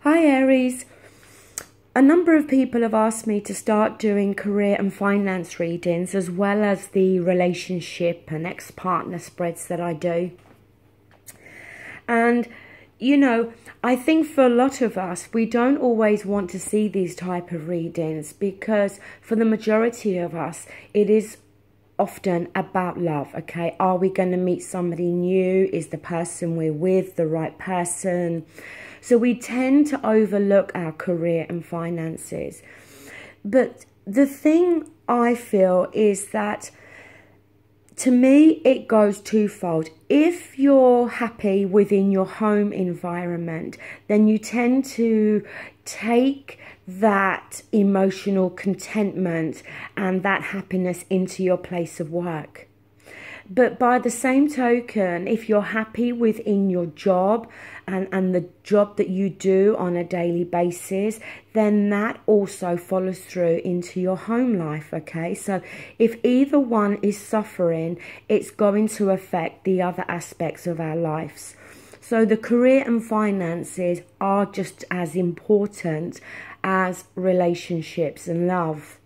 Hi Aries. A number of people have asked me to start doing career and finance readings as well as the relationship and ex-partner spreads that I do. And, you know, I think for a lot of us, we don't always want to see these type of readings because for the majority of us, it is often about love, okay? Are we going to meet somebody new? Is the person we're with the right person? So we tend to overlook our career and finances. But the thing I feel is that, to me, it goes twofold. If you're happy within your home environment, then you tend to take that emotional contentment and that happiness into your place of work. But by the same token, if you're happy within your job and the job that you do on a daily basis, then that also follows through into your home life, okay? So if either one is suffering, it's going to affect the other aspects of our lives. So the career and finances are just as important as relationships and love.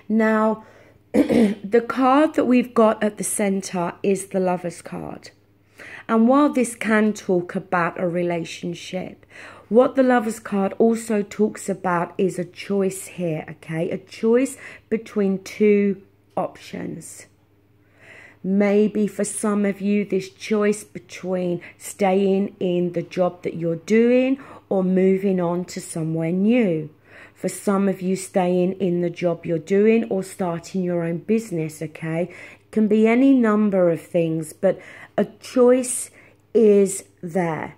Now, the card that we've got at the center is the Lover's card. And while this can talk about a relationship, what the Lover's card also talks about is a choice here, okay? A choice between two options. Maybe for some of you, this choice between staying in the job that you're doing or moving on to somewhere new. For some of you, staying in the job you're doing or starting your own business, okay? It can be any number of things, but a choice is there.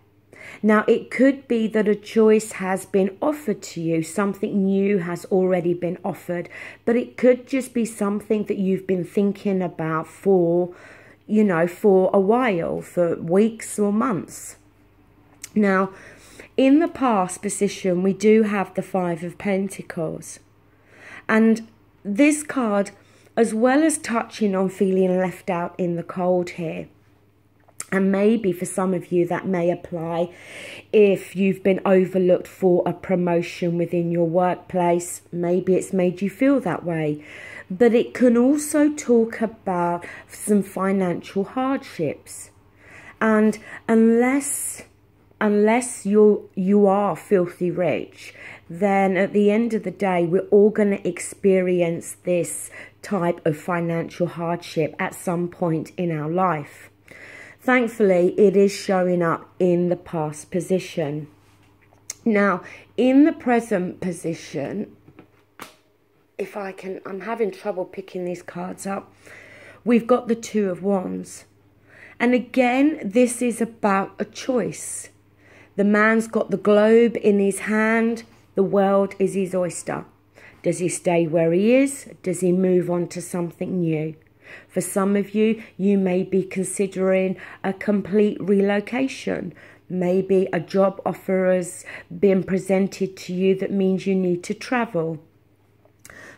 Now, it could be that a choice has been offered to you. Something new has already been offered, but it could just be something that you've been thinking about for, you know, for a while, for weeks or months. Now, in the past position, we do have the Five of Pentacles. And this card, as well as touching on feeling left out in the cold here, and maybe for some of you that may apply if you've been overlooked for a promotion within your workplace, maybe it's made you feel that way. But it can also talk about some financial hardships. And unless you are filthy rich, then at the end of the day, we're all going to experience this type of financial hardship at some point in our life. Thankfully, it is showing up in the past position. Now, in the present position, I'm having trouble picking these cards up. We've got the Two of Wands. And again, this is about a choice. The man's got the globe in his hand. The world is his oyster. Does he stay where he is? Does he move on to something new? For some of you, you may be considering a complete relocation. Maybe a job offer has been presented to you that means you need to travel.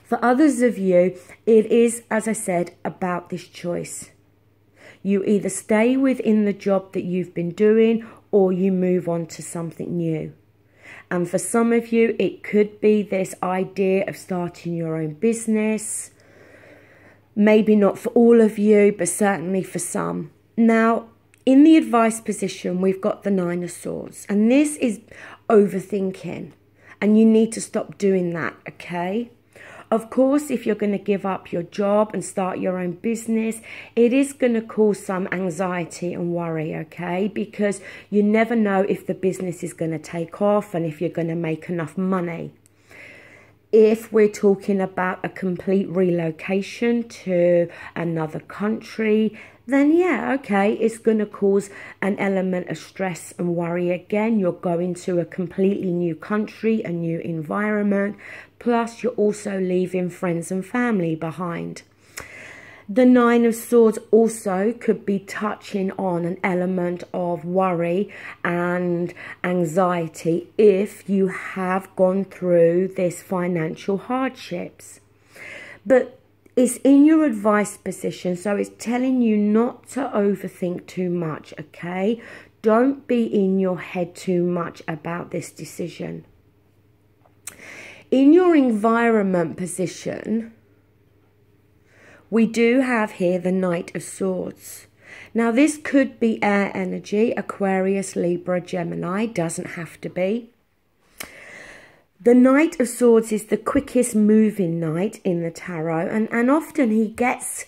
For others of you, it is, as I said, about this choice. You either stay within the job that you've been doing or you move on to something new. And for some of you, it could be this idea of starting your own business. Maybe not for all of you, but certainly for some. Now, in the advice position, we've got the Nine of Swords. And this is overthinking. And you need to stop doing that, okay? Of course, if you're going to give up your job and start your own business, it is going to cause some anxiety and worry, okay? Because you never know if the business is going to take off and if you're going to make enough money. If we're talking about a complete relocation to another country, then yeah, okay, it's going to cause an element of stress and worry again. You're going to a completely new country, a new environment, plus you're also leaving friends and family behind. The Nine of Swords also could be touching on an element of worry and anxiety if you have gone through this financial hardships. But it's in your advice position, so it's telling you not to overthink too much, okay? don't be in your head too much about this decision. In your environment position, we do have here the Knight of Swords. Now, this could be air energy, Aquarius, Libra, Gemini, doesn't have to be. The Knight of Swords is the quickest moving knight in the tarot, and often he gets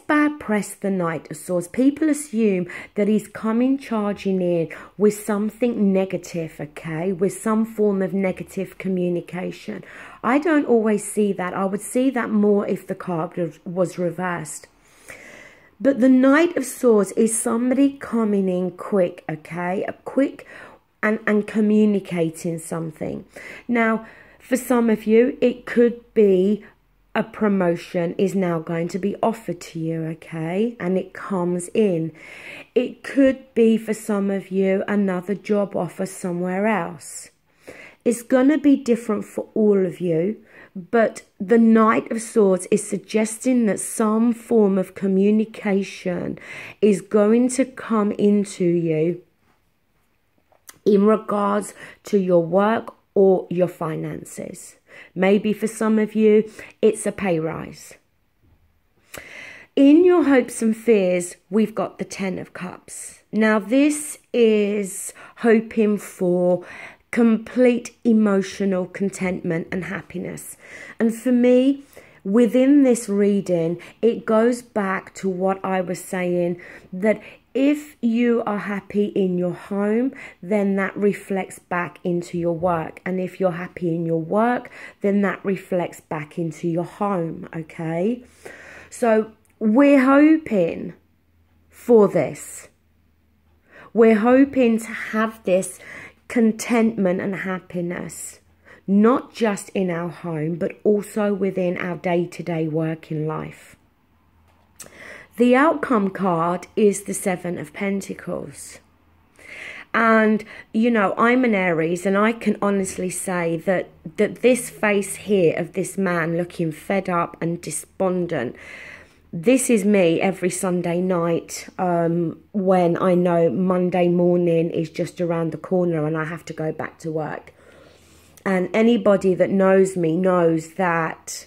bad press, the Knight of Swords. People assume that he's coming charging in with something negative, okay, with some form of negative communication. I don't always see that. I would see that more if the card was reversed. But the Knight of Swords is somebody coming in quick, okay, quick and communicating something. Now, for some of you, it could be a promotion is now going to be offered to you, okay, and it comes in. It could be for some of you another job offer somewhere else. It's going to be different for all of you, but the Knight of Swords is suggesting that some form of communication is going to come into you in regards to your work or your finances. Maybe for some of you, it's a pay rise. In your hopes and fears, we've got the Ten of Cups. Now, this is hoping for complete emotional contentment and happiness. And for me, within this reading, it goes back to what I was saying, that if you are happy in your home, then that reflects back into your work. And if you're happy in your work, then that reflects back into your home, okay? So we're hoping for this. We're hoping to have this contentment and happiness, not just in our home, but also within our day-to-day working life. The outcome card is the Seven of Pentacles. And, you know, I'm an Aries, and I can honestly say that this face here of this man looking fed up and despondent, this is me every Sunday night when I know Monday morning is just around the corner and I have to go back to work. And anybody that knows me knows that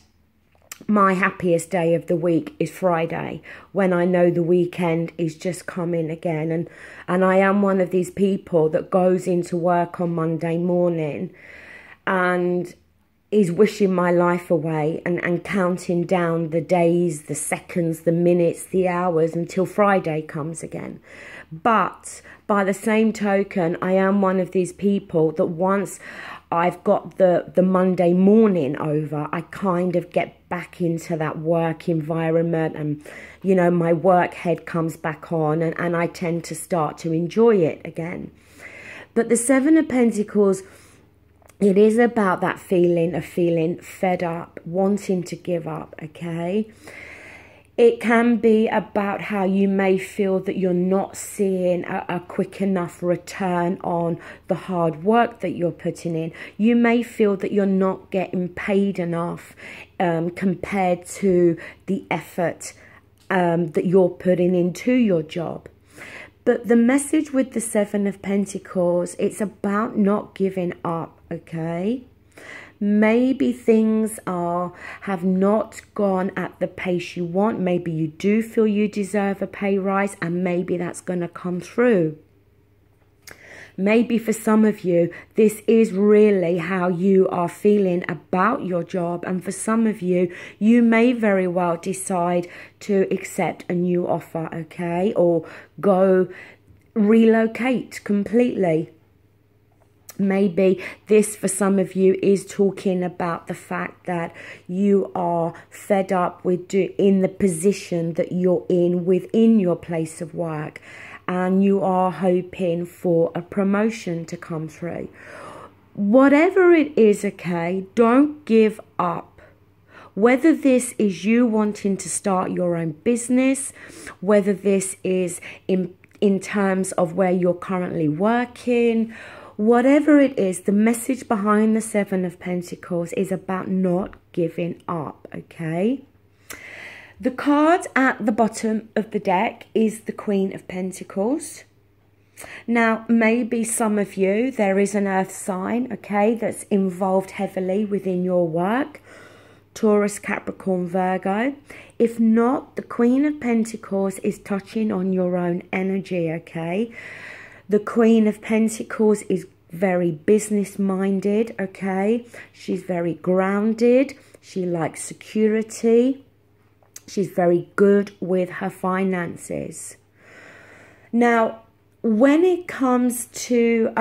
my happiest day of the week is Friday, when I know the weekend is just coming again. And I am one of these people that goes into work on Monday morning and is wishing my life away and counting down the days, the seconds, the minutes, the hours until Friday comes again. But by the same token, I am one of these people that once I've got the Monday morning over, I kind of get back into that work environment, and, you know, my work head comes back on, and I tend to start to enjoy it again. But the Seven of Pentacles, it is about that feeling of feeling fed up, wanting to give up, okay? It can be about how you may feel that you're not seeing a quick enough return on the hard work that you're putting in. You may feel that you're not getting paid enough compared to the effort that you're putting into your job. But the message with the Seven of Pentacles, it's about not giving up, okay? Maybe things have not gone at the pace you want. Maybe you do feel you deserve a pay rise, and maybe that's going to come through. Maybe for some of you, this is really how you are feeling about your job. And for some of you, you may very well decide to accept a new offer, okay? Or go relocate completely. Maybe this, for some of you, is talking about the fact that you are fed up with in the position that you're in within your place of work, and you are hoping for a promotion to come through. Whatever it is, okay, don't give up. Whether this is you wanting to start your own business, whether this is in terms of where you're currently working, whatever it is, the message behind the Seven of Pentacles is about not giving up, okay? The card at the bottom of the deck is the Queen of Pentacles. Now, maybe some of you, there is an earth sign, okay, that's involved heavily within your work. Taurus, Capricorn, Virgo. If not, the Queen of Pentacles is touching on your own energy, okay? The Queen of Pentacles is very business-minded, okay? She's very grounded. She likes security. She's very good with her finances. Now, when it comes to...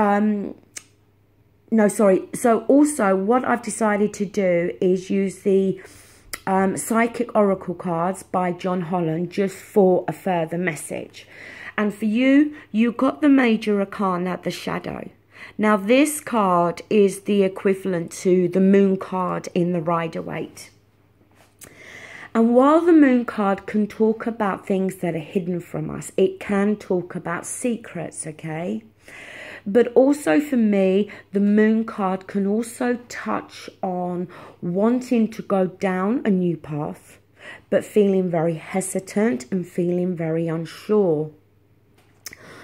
So also what I've decided to do is use the Psychic Oracle cards by John Holland just for a further message. And for you, you got the Major Arcana, the Shadow. Now this card is the equivalent to the Moon card in the Rider Waite. And while the Moon card can talk about things that are hidden from us, it can talk about secrets, okay? But also for me, the Moon card can also touch on wanting to go down a new path, but feeling very hesitant and feeling very unsure.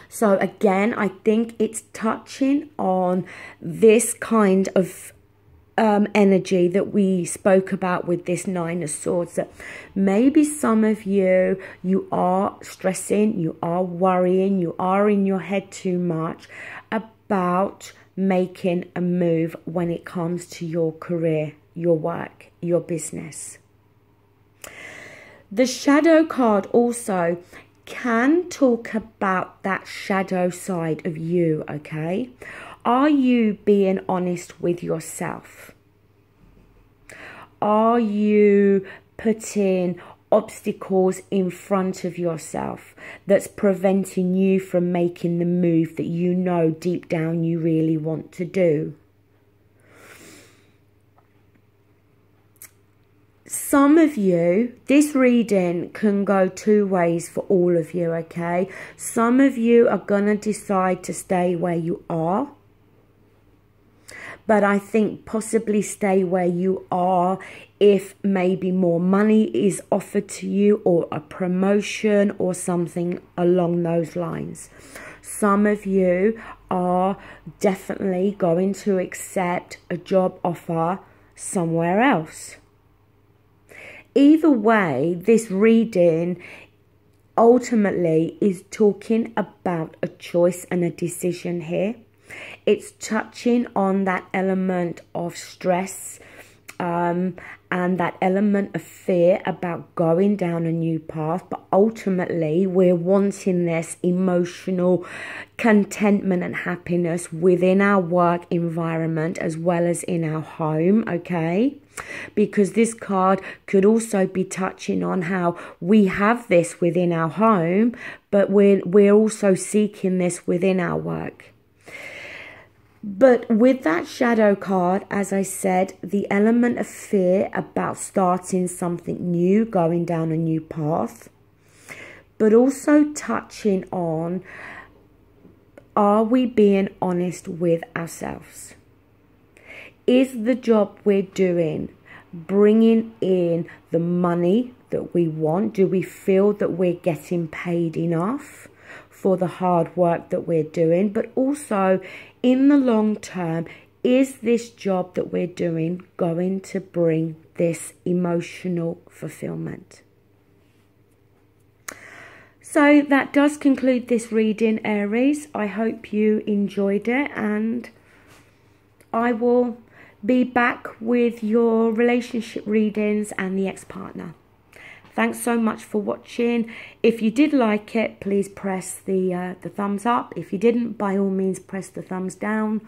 So again, I think it's touching on this kind of energy that we spoke about with this Nine of Swords, that maybe some of you, you are stressing, you are worrying, you are in your head too much about making a move when it comes to your career, your work, your business. The Shadow card also can talk about that shadow side of you, okay? Are you being honest with yourself? Are you putting obstacles in front of yourself that's preventing you from making the move that you know deep down you really want to do? Some of you, this reading can go two ways for all of you, okay? Some of you are going to decide to stay where you are. But I think possibly stay where you are if maybe more money is offered to you, or a promotion or something along those lines. Some of you are definitely going to accept a job offer somewhere else. Either way, this reading ultimately is talking about a choice and a decision here. It's touching on that element of stress and that element of fear about going down a new path. But ultimately, we're wanting this emotional contentment and happiness within our work environment as well as in our home, okay? Because this card could also be touching on how we have this within our home, but we're also seeking this within our work. But with that Shadow card, as I said, the element of fear about starting something new, going down a new path, but also touching on, are we being honest with ourselves? Is the job we're doing bringing in the money that we want? Do we feel that we're getting paid enough for the hard work that we're doing? But also, in the long term, is this job that we're doing going to bring this emotional fulfillment? So that does conclude this reading, Aries. I hope you enjoyed it, and I will be back with your relationship readings and the ex-partner. Thanks so much for watching. If you did like it, please press the thumbs up. If you didn't, by all means, press the thumbs down.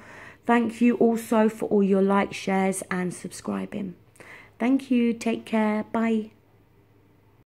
Thank you also for all your likes, shares and subscribing. Thank you. Take care. Bye.